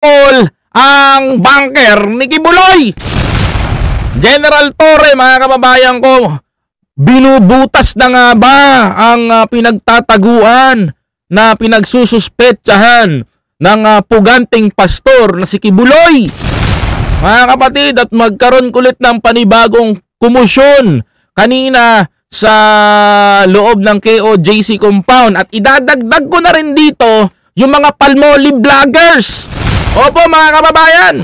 ang bunker ni Kibuloy. General Torre, mga kababayan ko, binubutas na nga ba ang pinagtataguan na pinagsususpetsahan ng puganting pastor na si Kibuloy? Mga kapatid, at magkaroon kulit ng panibagong kumusyon kanina sa loob ng KOJC compound. At idadagdag ko na rin dito yung mga Palmolive vloggers. Opo mga kababayan,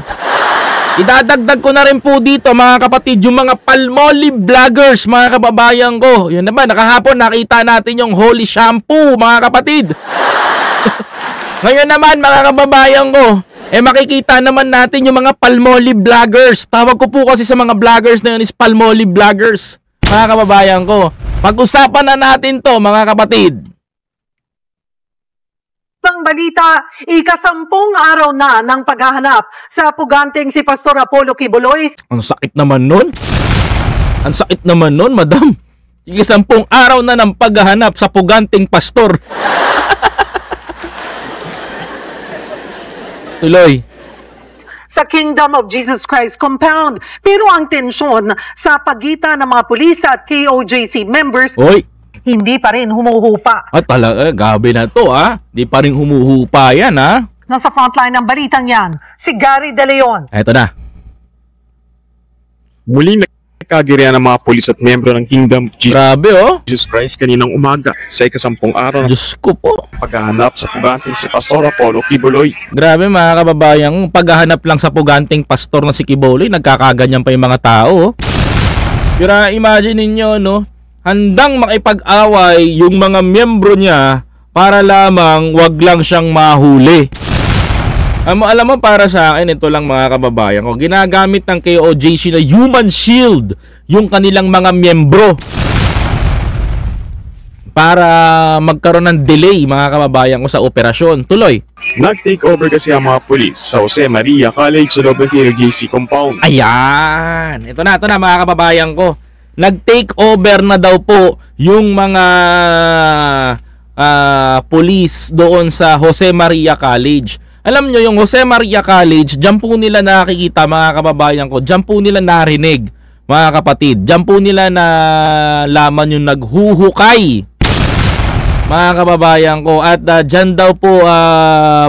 idadagdag ko na rin po dito mga kapatid yung mga Palmolive vloggers, mga kababayan ko. Yun naman, nakahapon nakita natin yung holy shampoo, mga kapatid. Ngayon naman mga kababayan ko, makikita naman natin yung mga Palmolive vloggers. Tawag ko po kasi sa mga vloggers na yun is Palmolive vloggers, mga kababayan ko. Pag-usapan na natin to mga kapatid. Ang balita, ika-10 araw na ng paghahanap sa puganteng si Pastor Apollo Kibuloy. Ang sakit naman nun. Ang sakit naman nun, madam. Ika-10 araw na ng paghahanap sa puganteng pastor. Tuloy. Sa Kingdom of Jesus Christ compound. Pero ang tensyon sa pagitan ng mga pulis at KOJC members, Oy, hindi pa rin humuhupa. at talaga, gabi na to Di pa rin humuhupa yan Nasa frontline ng balitang yan, si Gary De Leon. Eto na. Muling nagkagirian ng mga pulis at miyembro ng Kingdom of Grabe Jesus Christ kaninang umaga sa ika-10 araw ng Diyos ko po. paghahanap sa pugante si Pastor Apollo Kibuloy. Grabe mga kababayan, paghahanap lang sa puganting pastor na si Kibuloy, nagkakaganyan pa yung mga tao. Pero imagine ninyo, handang makipag-away yung mga miyembro niya para lamang wag lang siyang mahuli. Alam mo, para sa akin, ito lang mga kababayan ko, ginagamit ng KOJC na human shield yung kanilang mga miyembro para magkaroon ng delay mga kababayan ko sa operasyon. Tuloy. Nag-take over kasi ang mga pulis sa Jose Maria College sa loob ng KOJC compound. Ayan! Ito na mga kababayan ko. Nag-take over na daw po yung mga police doon sa Jose Maria College. Alam nyo, yung Jose Maria College, dyan po nila nakikita mga kababayan ko, dyan po nila narinig mga kapatid, dyan po nila nalaman yung naghuhukay mga kababayan ko, at dyan daw po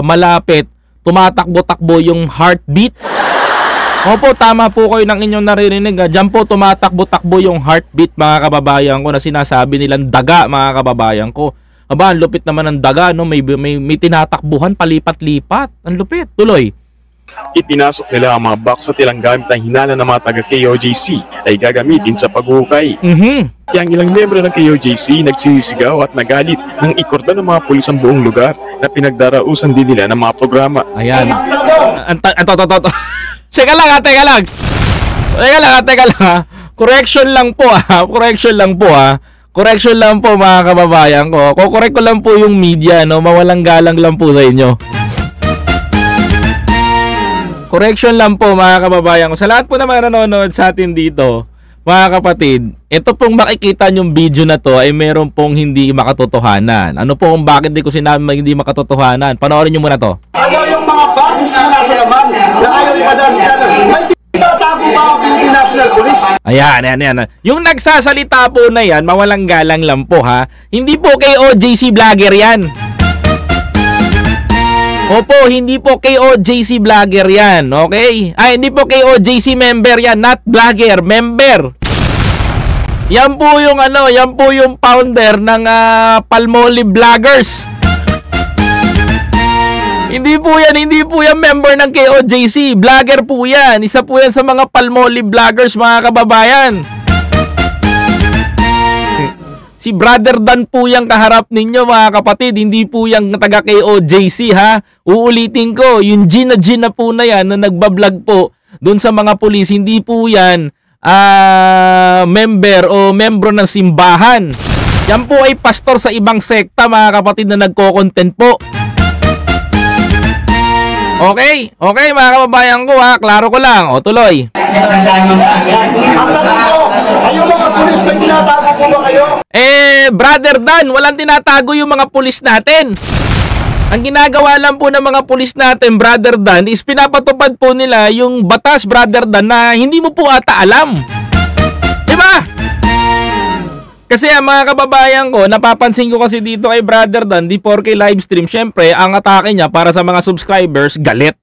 malapit tumatakbo-takbo yung heartbeat. Opo, tama po kayo ng inyong naririnig. Dyan po tumatakbo-takbo yung heartbeat mga kababayan ko na sinasabi nilang daga mga kababayan ko. Aba, ang lupit naman ng daga, may tinatakbuhan, palipat-lipat. Ang lupit. Tuloy. Ipinasok nila ang mga box at ilang gamit ng hinala ng mga taga-KOJC ay gagamitin sa paghuhukay. Kaya ang ilang membro ng KOJC nagsisigaw at nagalit nang ikorda ng mga pulis ang buong lugar na pinagdarausan din nila ng mga programa. Ayan. Teka lang. Correction lang po Correction lang po mga kababayan ko. Kukorek ko lang po yung media, mawalang galang lang po sa inyo. Correction lang po mga kababayan ko. Sa lahat po na mga nanonood sa atin dito, mga kapatid, ito pong makikita yung video na to ay meron pong hindi makatotohanan. Ano po kung bakit di ko sinabi hindi makatotohanan? Panoorin nyo muna to. Ayaw yung mga box na nasa laman na ayaw ipadala sa may tinatago ba ang Philippine National Police? Ayan. Yung nagsasalita po na yan, mawalang galang lang po Hindi po KOJC vlogger yan. Opo, hindi po KOJC vlogger yan, okay? Hindi po KOJC member yan, not vlogger, member. Yan po yung founder ng Palmolive Vloggers. Hindi po yan member ng KOJC, vlogger po yan. Isa po yan sa mga Palmolive Vloggers mga kababayan. Si Brother Dan po yung kaharap ninyo mga kapatid, hindi po yung taga KOJC Uulitin ko, yung Gina po na yan na nagbablog po doon sa mga pulis, hindi po yan member o membro ng simbahan. Yan po ay pastor sa ibang sekta mga kapatid na nagko-content po. Okay mga kababayan ko klaro ko lang. O tuloy. Ang tanong ko, kayo mga pulis, may tinatago po ba kayo? Brother Dan, walang tinatago yung mga pulis natin. Ang ginagawa lang po ng mga pulis natin, Brother Dan, is pinapatupad po nila yung batas, Brother Dan, na hindi mo po ata alam. Diba? Kasi mga kababayan ko, napapansin ko kasi dito kay Brother Dan, di 4K livestream, syempre, ang atake niya para sa mga subscribers, galit.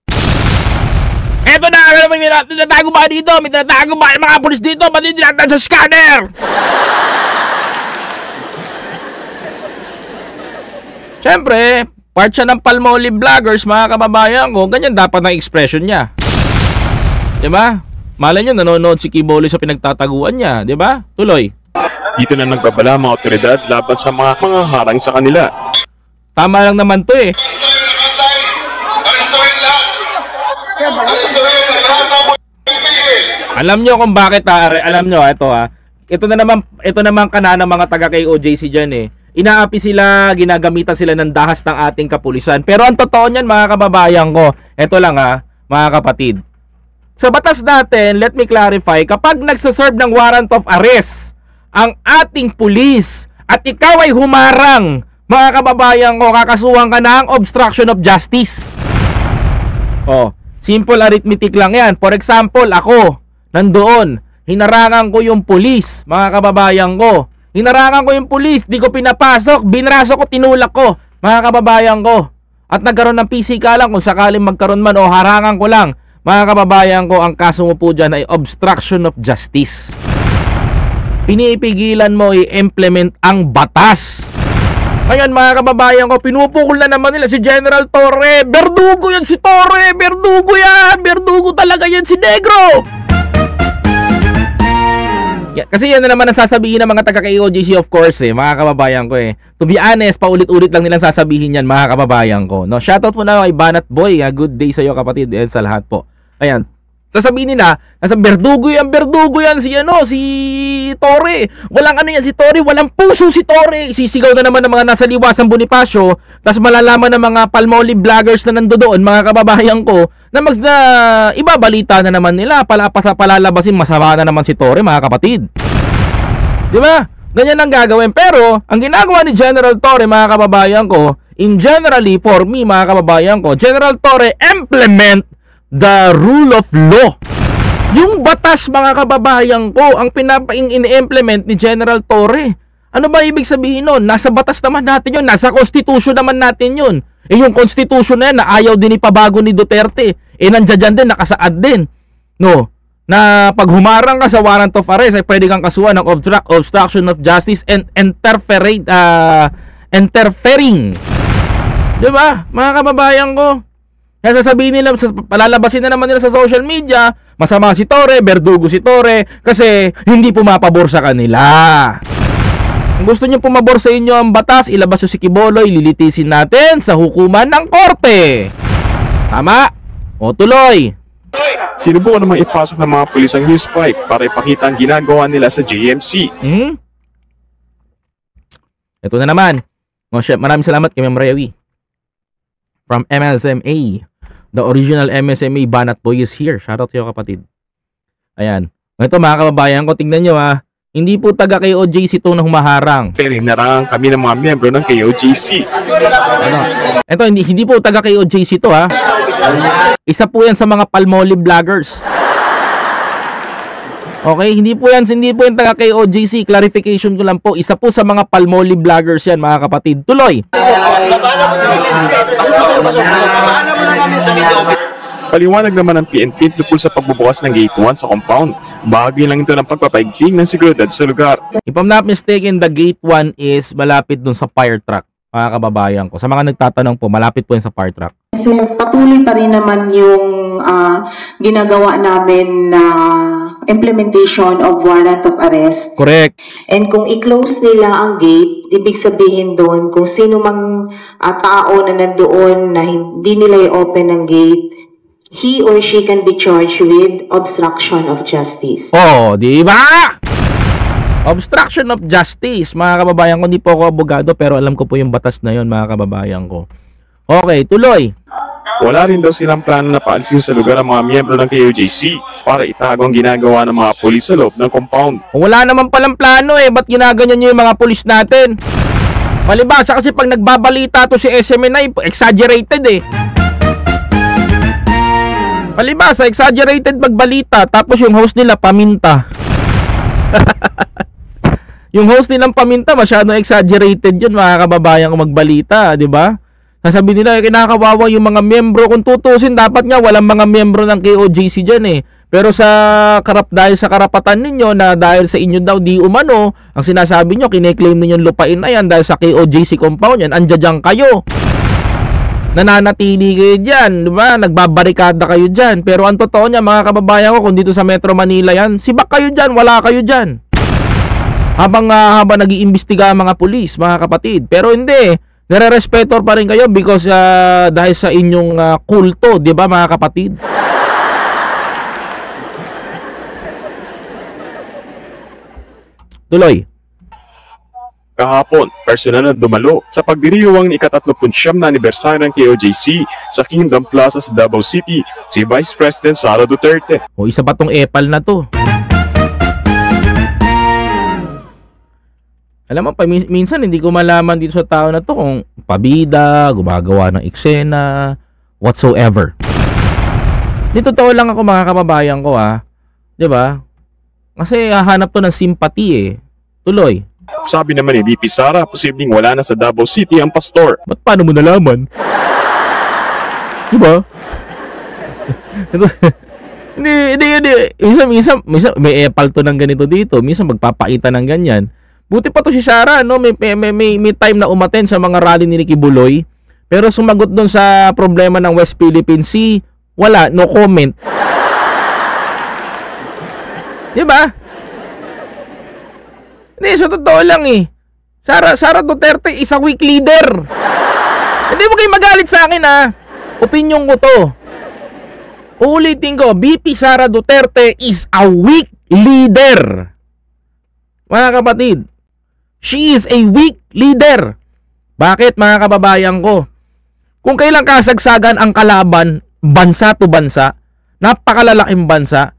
Eto na, may tinatago ba dito? May tinatago ba yung mga pulis dito? Ba't hindi tinatago sa scanner? Syempre, part siya ng Palmolive vloggers, mga kababayan ko, ganyan dapat ang expression niya. Diba? Malay nyo, nanonood si Kiboloy sa pinagtataguan niya, diba? Tuloy. Dito na nagbabala mga otoridad laban sa mga harang sa kanila. Tama lang naman to eh. Alam nyo kung bakit alam nyo ito ito naman kanana mga taga KOJC dyan eh. Inaapi sila, ginagamitan sila ng dahas ng ating kapulisan. Pero ang totoo niyan mga kababayan ko, ito lang mga kapatid. Sa batas natin, let me clarify, kapag nagsaserve ng warrant of arrest ang ating pulis at ikaw ay humarang, mga kababayan ko, kakasuhan ka ng obstruction of justice. Simple arithmetic lang yan. For example, ako, nandoon, hinarangan ko yung pulis, mga kababayan ko. Hinarangan ko yung pulis, di ko pinapasok, binraso ko, tinulak ko, mga kababayan ko. At nagkaroon ng pisikalan kung sakaling magkaroon man o harangan ko lang, mga kababayan ko, ang kaso mo po dyan ay obstruction of justice. Pinipigilan mo i-implement ang batas. Ngayon mga kababayan ko, pinupukol na naman nila si General Torre. Berdugo yan si Torre! Berdugo yan! Berdugo talaga yan si Negro! Kasi yan na naman ang sasabihin ng mga taga-KOJC of course mga kababayan ko To be honest, paulit-ulit lang nilang sasabihin yan mga kababayan ko. No? Shoutout muna kay Banat Boy. Good day sa iyo kapatid and sa lahat po. Ayan. Sasabihin nila, nasa berdugo yan si Torre. Walang ano yan si Torre, walang puso si Torre. Sisigaw na naman ng mga nasa liwasang Bonifacio, tapos malalaman ng mga Palmolive vloggers na nandoon, mga kababayan ko, na ibabalita na naman nila, palalabasin, masama na naman si Torre, mga kapatid. Di ba? Ganyan ang gagawin. Pero, ang ginagawa ni General Torre, mga kababayan ko, generally, for me, mga kababayan ko, General Torre implement the rule of law. Yung batas mga kababayan ko ang ini-implement ni General Torre. Ano ba ibig sabihin nun? Nasa batas naman natin yun. Nasa constitution naman natin yun. Yung constitution na yan na ayaw din ipabago ni Duterte. Nandiyan din, nakasaad din. No? Na pag humarang ka sa warrant of arrest ay pwede kang kasuhan ng obstruction of justice and interfering. Diba? Mga kababayan ko. Kaya sasabihin nila, palalabasin na naman nila sa social media, masama si Torre, berdugo si Torre, kasi hindi pumapabor sa kanila. Kung gusto nyo pumabor sa inyo ang batas, ilabas nyo si Kiboloy, lilitisin natin sa hukuman ng korte. Tama? O tuloy. Sinubukan namang ipasok ng mga pulis ang news pipe para ipakita ang ginagawa nila sa JMC. Ito na naman. Maraming salamat kay Ma'am Rewi. From MSMA. The original MSMA Banat Boy is here. Shoutout sa iyo kapatid. Ayan. Ito mga kababayan ko, tingnan nyo hindi po taga KOJC ito na humaharang. Pero hinarangan kami ng mga miyembro ng KOJC. Ito hindi po taga KOJC ito Isa po yan sa mga Palmolive vloggers. Okay, hindi po yan taga KOJC. Clarification ko lang po. Isa po sa mga Palmolive vloggers yan mga kapatid. Tuloy. Paliwanag naman ng PNP tungkol sa pagbubukas ng Gate 1 sa compound. Bahagi lang ito ng pagpapaigting ng seguridad sa lugar. If I'm not mistaken, the Gate 1 is malapit dun sa fire truck, mga kababayan ko. Sa mga nagtatanong po, malapit po yan sa fire truck. Kasi patuloy pa rin naman yung ginagawa namin na implementation of warrant of arrest. Correct. And kung i-close nila ang gate, ibig sabihin doon kung sino mang tao na nandoon na hindi nila i-open ang gate, he or she can be charged with obstruction of justice. Di ba? Obstruction of justice, mga kababayan ko. Hindi po ako abogado pero alam ko po yung batas na yon, mga kababayan ko. Okay, tuloy. Wala rin daw silang plano na paalisin sa lugar ang mga miyembro ng KOJC para itago ang ginagawa ng mga pulis sa loob ng compound. Wala naman palang plano ba't ginaganyan nyo yung mga pulis natin? Palibasa kasi pag nagbabalita to si SMNI, exaggerated eh. Palibasa, exaggerated pagbalita. Tapos yung host nila, paminta. Yung host nilang paminta, masyadong exaggerated yun, mga kababayan ko magbalita, di ba? Sasabi nila, kinakawawa yung mga miyembro. Kung tutusin, dapat nga walang mga miyembro ng KOJC dyan eh. Pero dahil sa karapatan ninyo na dahil sa inyo daw di umano, ang sinasabi nyo, kine-claim ninyo yung lupain na yan dahil sa KOJC compound yan, andyan kayo. Nananatili kayo dyan, di ba? Nagbabarikada kayo dyan. Pero ang totoo niya, mga kababayan ko, kung dito sa Metro Manila yan, sibak kayo dyan, wala kayo dyan. Habang nag-iimbestiga ang mga pulis, mga kapatid. Pero hindi, nare-respeto pa rin kayo because dahil sa inyong kulto, di ba mga kapatid? Tuloy. Kahapon, personal na dumalo sa pagdiriwang ni ika-39 na anibersaryo ng KOJC sa Kingdom Plaza sa Davao City, si Vice President Sara Duterte. O isa pa tong epal na to. Alam mo, minsan hindi ko malaman dito sa tao na to kung pabida, gumagawa ng eksena, whatsoever. Di totoo lang ako mga kababayan ko di ba? Kasi hahanap to ng simpati eh. Tuloy. Sabi naman ni VP Sara, posibleng wala na sa Davao City ang pastor. Ba't paano mo nalaman? Diba? Hindi. Minsan may epal to ng ganito dito. Minsan magpapakita ng ganyan. Buti pa to si Sara, no? May time na umaten sa mga rally ni Nicky Buloy. Pero sumagot doon sa problema ng West Philippine Sea, wala, no comment. Diba? Hindi, so totoo lang eh. Sara Duterte is a weak leader. Hindi mo kayo magalit sa akin Opinyon ko to. Uulitin ko, VP Sara Duterte is a weak leader. Mga kapatid, she is a weak leader. Bakit mga kababayan ko? Kung kailang kasagsagan ang kalaban, bansa to bansa, napakalalaking bansa,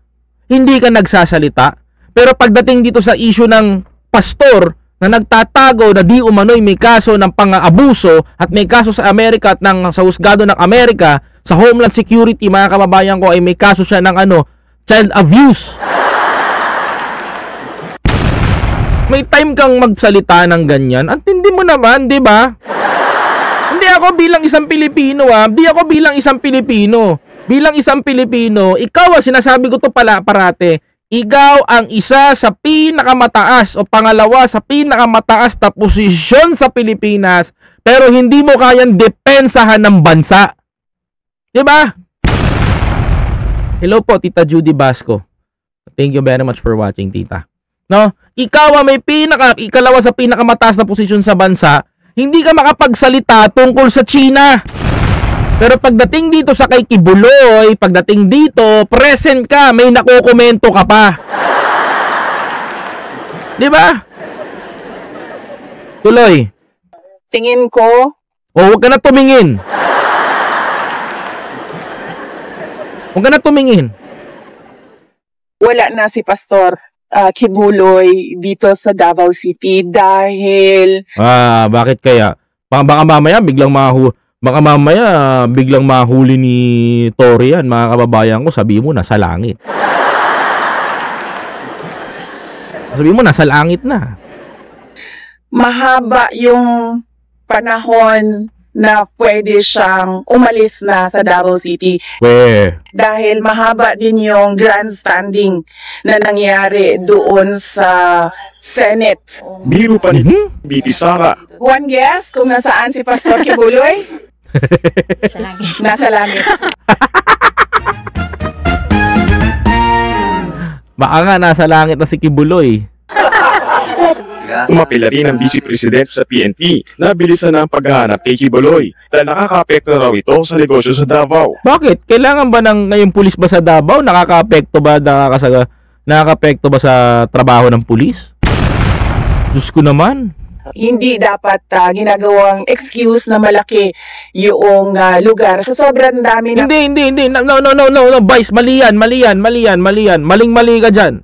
hindi ka nagsasalita. Pero pagdating dito sa issue ng pastor na nagtatago na di umano'y may kaso ng pang-aabuso at may kaso sa Amerika at sa husgado ng Amerika, sa Homeland Security, mga kababayan ko, ay may kaso siya ng child abuse. May time kang magsalita ng ganyan. At hindi mo naman, di ba? Hindi ako bilang isang Pilipino Hindi ako bilang isang Pilipino. Bilang isang Pilipino, ikaw sinasabi ko to pala parate. Ikaw ang isa sa pinakamataas o pangalawa sa pinakamataas na posisyon sa Pilipinas, pero hindi mo kayang depensahan ng bansa. Diba? Hello po, Tita Judy Basco. Thank you very much for watching, Tita. No? Ikaw ang may ikalawa sa pinakamataas na posisyon sa bansa, hindi ka makapagsalita tungkol sa China. Pero pagdating dito sa kay Kibuloy, pagdating dito, present ka, may nakukomento ka pa. Di ba? Tuloy. Tingin ko. Huwag ka na tumingin. Huwag ka na tumingin. Wala na si Pastor Kibuloy dito sa Davao City dahil... bakit kaya? Baka mamaya biglang mahuli ni Tory yan, mga kababayan ko, sabi mo nasa langit. Sabi mo nasa langit na. Mahaba yung panahon na pwede siyang umalis na sa Davao City. Dahil mahaba din yung grandstanding na nangyari doon sa Senate. Biro pa ni VP Sara. One guess kung nasaan si Pastor Kibuloy? Nasa langit. Nasa langit. Baka nga nasa langit na si Kibuloy. Umapila rin ang Vice President sa PNP na bilisan na ang paghahanap kay Kibuloy dahil nakaka-apekto na raw ito sa negosyo sa Davao. Bakit? Kailangan ba ngayong pulis ba sa Davao? Nakaka-apekto ba sa trabaho ng pulis? Diyos ko naman. Hindi dapat ginagawang excuse na malaki yung lugar sa sobrang dami na... Hindi. No. Vice, mali yan. Maling-mali ka dyan.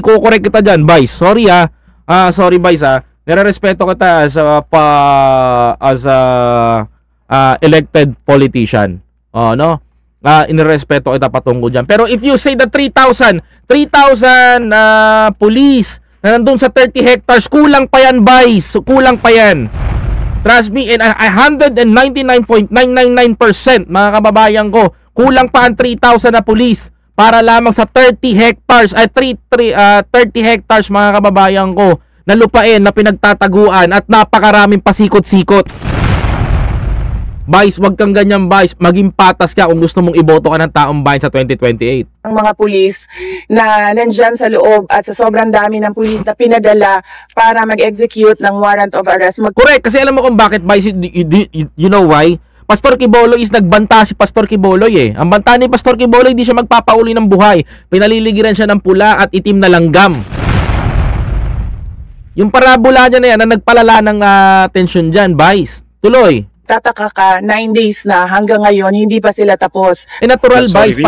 Iko-correct kita dyan, Vice. Sorry sorry Vice Nire-respeto kita as a elected politician. No? Inirespeto kita patungkol dyan. Pero if you say that 3,000 police na nandun sa 30 hectares, kulang pa yan, boys. Kulang pa yan. Trust me, and 199.999% mga kababayan ko, kulang pa ang 3,000 na police para lamang sa 30 hectares, 30 hectares mga kababayan ko, na lupain na pinagtataguan at napakaraming pasikot-sikot. Vice, wag kang ganyan, Vice. Maging patas ka kung gusto mong iboto ka ng taong bayan sa 2028. Ang mga pulis na nandyan sa loob at sa sobrang dami ng pulis na pinadala para mag-execute ng warrant of arrest. Correct. Kasi alam mo kung bakit, Vice, you know why? Pastor Quiboloy is nagbanta si Pastor Quiboloy eh. Ang banta ni Pastor Quiboloy, hindi siya magpapauli ng buhay. Pinaliligiran siya ng pula at itim na langgam. Yung parabola niya na yan na nagpalala ng tension dyan, Vice. Tuloy. Tataka ka, 9 days na hanggang ngayon, hindi pa sila tapos. Natural, Vice.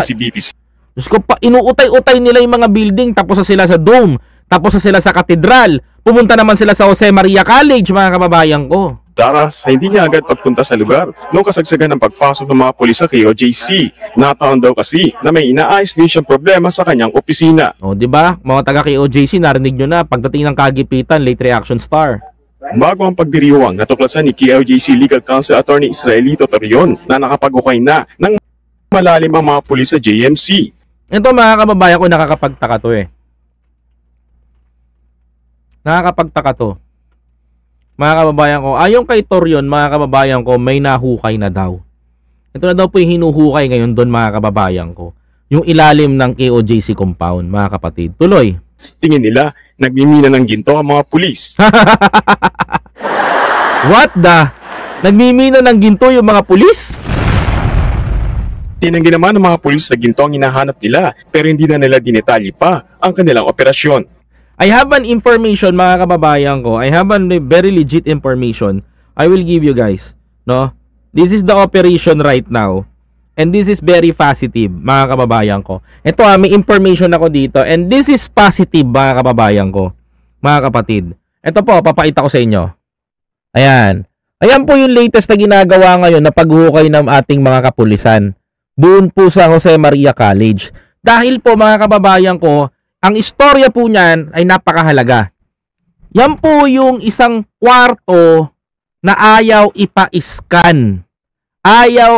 Diyos ko, inuutay-utay nila yung mga building, tapos na sila sa Dome, tapos na sila sa Katedral, pumunta naman sila sa Jose Maria College, mga kababayan ko. Saras, hindi niya agad pagpunta sa lugar noong kasagsagan ng pagpasok ng mga pulis sa KOJC. Nataon daw kasi na may inaayos din siyang problema sa kanyang opisina. O, diba? Mga taga KOJC, narinig nyo na, pagdating ng kagipitan, late reaction star. Bago ang pagdiriwang, natuklasan ni KOJC Legal Counsel Attorney Israelito Torion na nakapag-ukay na ng malalim ang mga pulis sa JMC. Ito mga kababayan ko, nakakapagtaka to eh. Nakakapagtaka to. Mga kababayan ko, ayon kay Torion, mga kababayan ko, may nahukay na daw. Ito na daw po yung hinuhukay ngayon doon, mga kababayan ko. Yung ilalim ng KOJC compound, mga kapatid. Tuloy. Tingin nila, nagmimina ng ginto ang mga pulis. What the? Nagmimina ng ginto yung mga pulis? Tinanggi naman ng mga pulis na ginto ang hinahanap nila, pero hindi na nila dinetalye pa ang kanilang operasyon. I have an information, mga kababayan ko. I have a very legit information. I will give you guys. No? This is the operation right now. And this is very positive, mga kababayan ko. Ito may information ako dito. And this is positive, mga kababayan ko. Mga kapatid. Ito po, papakita ko sa inyo. Ayan. Ayan po yung latest na ginagawa ngayon na paghuhukay ng ating mga kapulisan. Doon po sa Jose Maria College. Dahil po, mga kababayan ko, ang istorya po niyan ay napakahalaga. Yan po yung isang kwarto na ayaw ipa-scan.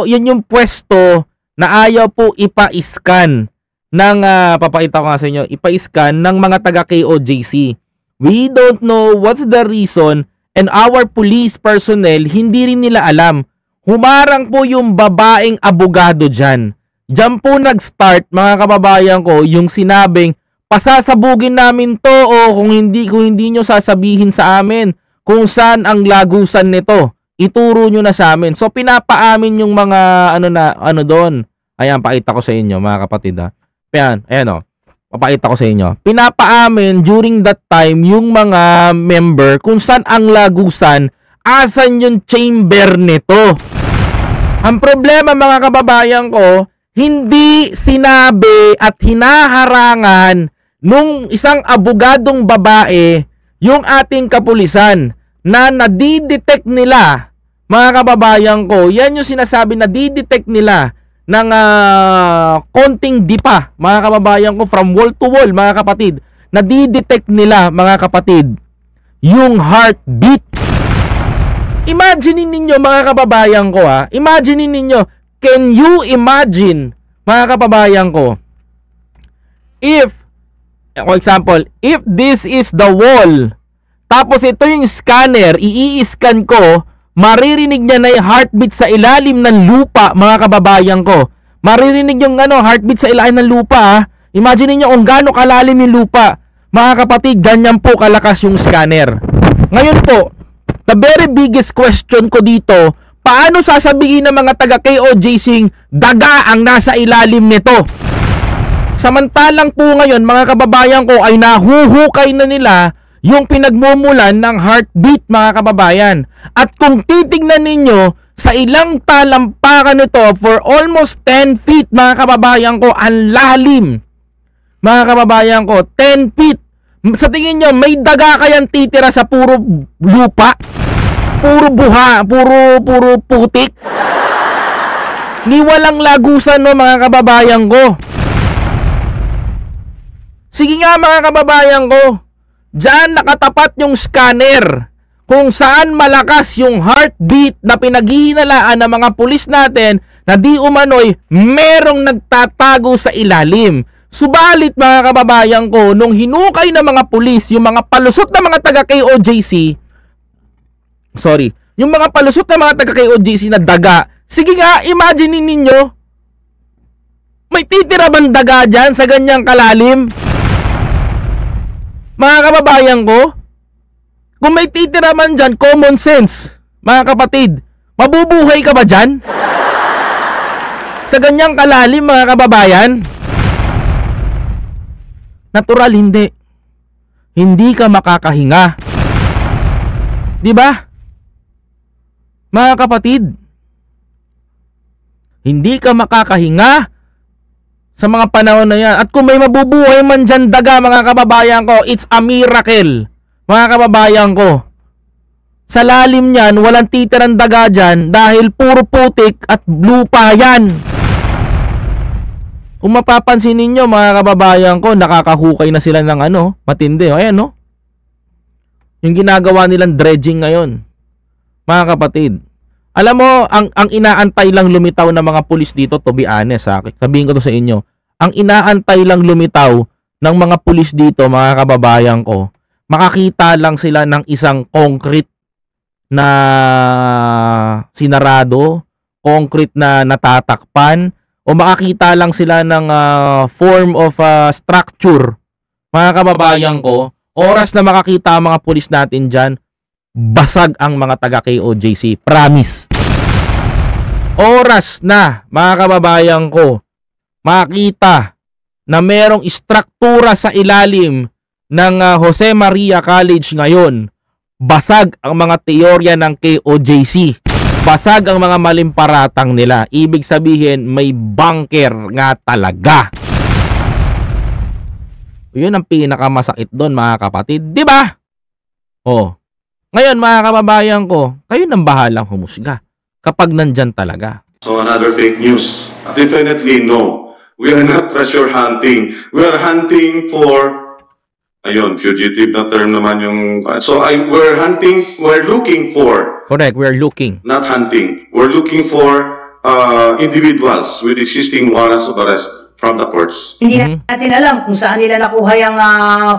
Yun yung pwesto na ayaw po ipa-scan ng, papakita ko nga sa inyo, ipa-scan ng mga taga KOJC. We don't know what's the reason and our police personnel, hindi rin nila alam. Humarang po yung babaeng abogado dyan. Diyan po nag-start, mga kababayan ko, yung sinabing, pasasabugin namin to o kung hindi nyo sasabihin sa amin kung saan ang lagusan nito. Ituro nyo na sa amin. So, pinapaamin yung mga, doon. Ayan, pakita ko sa inyo, mga kapatid, ha. Ayan, papakita ko sa inyo. Pinapaamin during that time yung mga member kung saan ang lagusan, asan yung chamber nito. Ang problema, mga kababayan ko, hindi sinabi at hinaharangan nung isang abogadong babae yung ating kapulisan na nadidetect nila, mga kababayan ko. Yan yung sinasabi na nadidetect nila ng konting dipa, mga kababayan ko, from wall to wall, mga kapatid. Nadidetect nila, mga kapatid, yung heartbeat. Imagine ninyo, mga kababayan ko, imagine ninyo, can you imagine, mga kababayan ko, if, for example, if this is the wall, tapos ito yung scanner, i-scan ko, maririnig niya na yung heartbeat sa ilalim ng lupa, mga kababayan ko. Maririnig yung heartbeat sa ilalim ng lupa. Imagine niyo kung gaano kalalim yung lupa. Mga kapatid, ganyan po kalakas yung scanner. Ngayon po, the very biggest question ko dito, paano sasabihin ng mga taga KOJC daga ang nasa ilalim nito? Samantalang po ngayon, mga kababayan ko, ay nahuhukay na nila yung pinagmumulan ng heartbeat, mga kababayan. At kung titignan ninyo, sa ilang talampakan nito, for almost 10 feet, mga kababayan ko, ang lalim. Mga kababayan ko, 10 feet. Sa tingin nyo, may daga kayang titira sa puro lupa? Puro buha, puro putik? Ni walang lagusan, no, mga kababayan ko. Sige nga, mga kababayan ko. Diyan nakatapat yung scanner kung saan malakas yung heartbeat na pinaghihinalaan ng mga pulis natin na di umano'y merong nagtatago sa ilalim. Subalit, mga kababayan ko, nung hinukay ng mga pulis yung mga palusot na mga taga-KOJC, yung mga palusot na mga taga-KOJC na daga, sige nga, imagine ninyo, may titira bang daga dyan sa ganyang kalalim? Mga kababayan ko, kung may titira man dyan, common sense, mga kapatid, mabubuhay ka ba dyan? Sa ganyang kalalim, mga kababayan? Natural, hindi. Hindi ka makakahinga. Di ba? Mga kapatid, hindi ka makakahinga sa mga panahon na yan. At kung may mabubuhay man dyan daga, mga kababayan ko, it's a miracle. Mga kababayan ko, sa lalim niyan, walang titirang daga dyan dahil puro putik at lupa yan. Kung mapapansin ninyo, mga kababayan ko, nakakahukay na sila ng matindi. Ayan, no? Yung ginagawa nilang dredging ngayon. Mga kapatid, alam mo, ang inaantay lang lumitaw ng mga pulis dito, to be honest, sabihin ko to sa inyo, ang inaantay lang lumitaw ng mga pulis dito, mga kababayan ko, makakita lang sila ng isang concrete na sinarado, concrete na natatakpan, o makakita lang sila ng form of structure. Mga kababayan ko, oras na makakita ang mga pulis natin dyan, basag ang mga taga-KOJC. Promise. Oras na, mga kababayan ko, makita na merong istruktura sa ilalim ng Jose Maria College ngayon, basag ang mga teorya ng KOJC. Basag ang mga malimparatang nila. Ibig sabihin, may bunker nga talaga. Yun ang pinakamasakit doon, mga kapatid. Di ba? Oh. Ngayon, mga kababayan ko, kayo nang bahalang humusga kapag nandyan talaga. So another fake news? Definitely no. We are not treasure hunting. We are hunting for, ayun, fugitive na term naman yung, so we're looking for. Correct, we're looking. Not hunting. We're looking for individuals with existing warrants of arrest from the courts. Hindi natin alam kung saan nila nakuha yung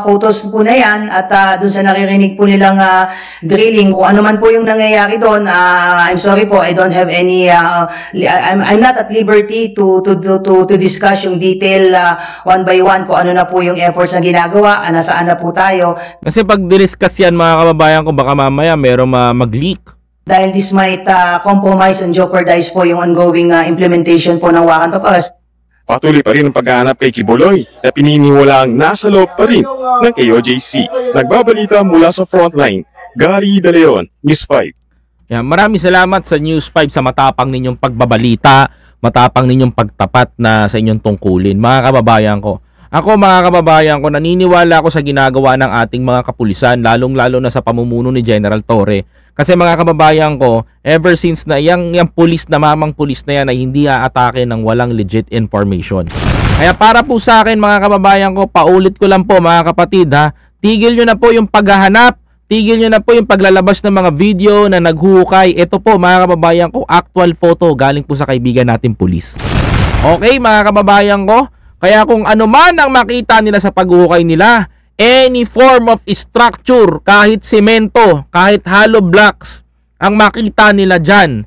photos po na yan at doon sa naririnig po nilang drilling, kung ano man po yung nangyayari doon. I'm sorry po, I don't have any, I'm not at liberty to discuss yung detail one by one kung ano na po yung efforts na ginagawa, nasaan na po tayo. Kasi pag diniscuss yan, mga kababayan ko, baka mamaya merong mag-leak. Dahil this might compromise and jeopardize po yung ongoing implementation po ng warrant of arrest. Patuloy pa rin ang paghahanap kay Kibuloy na pininiwalang nasa loob pa rin ng KOJC. Nagbabalita mula sa frontline, Gary De Leon, News 5. Yan, maraming salamat sa News 5 sa matapang ninyong pagbabalita, matapang ninyong pagtapat na sa inyong tungkulin. Mga kababayan ko, ako mga kababayan ko, naniniwala ako sa ginagawa ng ating mga kapulisan, lalong-lalo na sa pamumuno ni General Torre. Kasi mga kababayan ko, ever since na yung pulis na mamang pulis na yan ay hindi aatake ng walang legit information. Kaya para po sa akin mga kababayan ko, paulit ko lang po mga kapatid ha, tigil nyo na po yung paghahanap, tigil nyo na po yung paglalabas ng mga video na naghuhukay. Ito po mga kababayan ko, actual photo galing po sa kaibigan natin pulis. Okay mga kababayan ko, kaya kung ano man ang makita nila sa paghuhukay nila, any form of structure, kahit semento, kahit hollow blocks, ang makita nila dyan,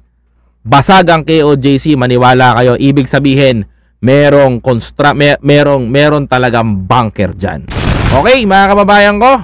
basag ang KOJC, maniwala kayo. Ibig sabihin, meron talagang bunker dyan. Okay, mga kababayan ko?